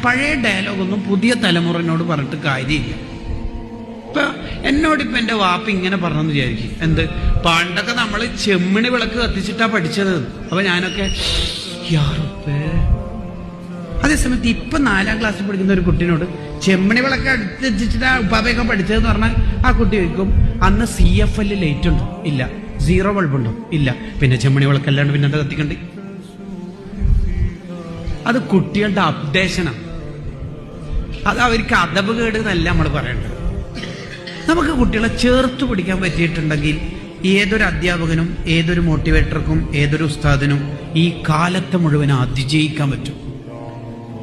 പഴയ ഡയലോഗൊന്നും പുതിയ തലമുറനോട് പറഞ്ഞിട്ട് കാര്യമില്ല. ഇപ്പൊ എന്നോടിപ്പോ എൻ്റെ വാപ്പ ഇങ്ങനെ പറഞ്ഞെന്ന് വിചാരിക്കും, എന്ത് പണ്ടൊക്കെ നമ്മൾ ചെമ്മിണി വിളക്ക് കത്തിച്ചിട്ടാ പഠിച്ചത്. അപ്പൊ ഞാനൊക്കെ അതേസമയത്ത് ഇപ്പൊ 4ാം ക്ലാസ്സിൽ പഠിക്കുന്ന ഒരു കുട്ടീനോട് ചെമ്മിണി വിളക്ക് അടുത്തിച്ചിട്ടാ ഉപ്പാപ്പയൊക്കെ പഠിച്ചതെന്ന് പറഞ്ഞാൽ ആ കുട്ടി ചോദിക്കും, അന്ന് CFL ലൈറ്റ് ഉണ്ടോ? ഇല്ല. 0 ബൾബുണ്ടോ? ഇല്ല. പിന്നെ ചെമ്മിണി വിളക്കല്ലാണ്ട് പിന്നെ എന്താ കത്തിക്കണ്ടേ? അത് കുട്ടികളുടെ അപ്ഡേഷനാണ്. അത് അവർക്ക് അദബ് കേട് എന്നല്ല നമ്മൾ പറയേണ്ടത്. നമുക്ക് കുട്ടികളെ ചേർത്ത് പിടിക്കാൻ പറ്റിയിട്ടുണ്ടെങ്കിൽ ഏതൊരു അധ്യാപകനും ഏതൊരു മോട്ടിവേറ്റർക്കും ഏതൊരു ഉസ്താദിനും ഈ കാലത്തെ മുഴുവൻ അതിജയിക്കാൻ പറ്റും.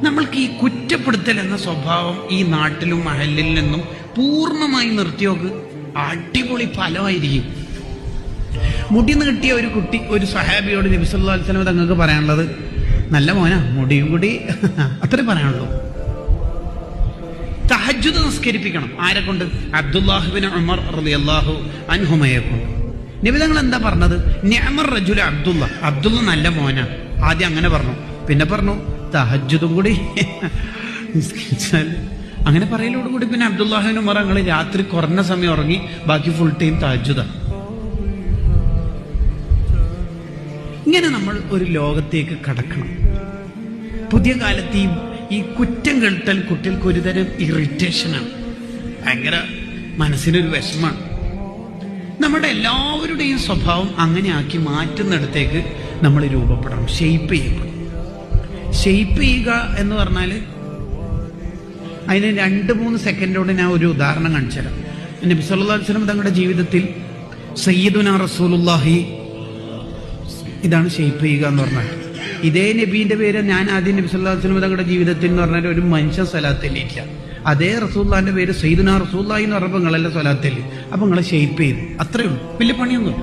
നമ്മൾക്ക് ഈ കുറ്റപ്പെടുത്തൽ എന്ന സ്വഭാവം ഈ നാട്ടിലും മഹലിൽ നിന്നും പൂർണ്ണമായി നിർത്തിയോക്ക് അടിപൊളി ഫലമായിരിക്കും. മുടിന്ന് കിട്ടിയ ഒരു കുട്ടി ഒരു സഹാബിയോട് നബി സല്ലല്ലാഹു അലൈഹി വസല്ലം തങ്ങൾക്ക് പറയാനുള്ളത്, നല്ല മോനാ, മുടിയും കൂടി അത്രേ പറയാനുള്ളൂ. തഹജ്ജുദ് നിസ്കരിപ്പിക്കണം. ആരെ കൊണ്ട്? അബ്ദുല്ലാഹ് ഇബ്നു ഉമർ റളിയല്ലാഹു അൻഹുമയെ കൊണ്ട്. നബി തങ്ങൾ എന്താ പറഞ്ഞത്? നിഅമർ റജുല അബ്ദുള്ള നല്ല മോനാ. ആദ്യം അങ്ങനെ പറഞ്ഞു, പിന്നെ പറഞ്ഞു തഹജ്ജുദും കൂടി നിസ്കരിച്ചാൽ. അങ്ങനെ പറയലോടുകൂടി പിന്നെ അബ്ദുല്ലാഹ് ഇബ്നു ഉമർ ഞങ്ങൾ രാത്രി കുറഞ്ഞ സമയം ഉറങ്ങി, ബാക്കി ഫുൾ ടൈം തഹജ്ജുദാ. ഇങ്ങനെ നമ്മൾ ഒരു ലോകത്തേക്ക് കടക്കണം. പുതിയ കാലത്ത് ഈ കുറ്റം കേട്ടാൽ കുട്ടികൾക്ക് ഒരുതരം ഇറിറ്റേഷനാണ്, ഭയങ്കര മനസ്സിനൊരു വിഷമാണ്. നമ്മുടെ എല്ലാവരുടെയും സ്വഭാവം അങ്ങനെ ആക്കി മാറ്റുന്നിടത്തേക്ക് നമ്മൾ രൂപപ്പെടണം, ഷെയ്പ്പ് ചെയ്യപ്പെടണം. ഷെയ്പ്പ് ചെയ്യുക എന്ന് പറഞ്ഞാൽ അതിന് 2-3 സെക്കൻഡോട് ഞാൻ ഒരു ഉദാഹരണം കാണിച്ചു തരാം. നബി സല്ലല്ലാഹു അലൈഹി വസല്ലം തങ്ങളുടെ ജീവിതത്തിൽ സയ്യിദുനാ റസൂലുള്ളാഹി, ഇതാണ് ഷെയ്പ്പ് ചെയ്യുക എന്ന് പറഞ്ഞാൽ. ഇതേ നബീന്റെ പേര് ഞാൻ ആദ്യം നബി സല്ലല്ലാഹു അലൈഹി വസല്ലം തങ്ങളുടെ ജീവിതത്തിൽ എന്ന് പറഞ്ഞാൽ ഒരു മനുഷ്യൻ സ്വലാത്തില്ല. അതേ റസൂലുള്ളാഹിന്റെ പേര് സയ്യിദുനാ റസൂലുള്ളാഹി എന്ന് പറഞ്ഞപ്പോൾ നിങ്ങളെല്ലാം സ്വലാത്തില്ല. അപ്പൊ നിങ്ങളെ ഷെയ്പ്പ് ചെയ്തു, അത്രേ ഉള്ളൂ, വലിയ പണിയൊന്നുമില്ല.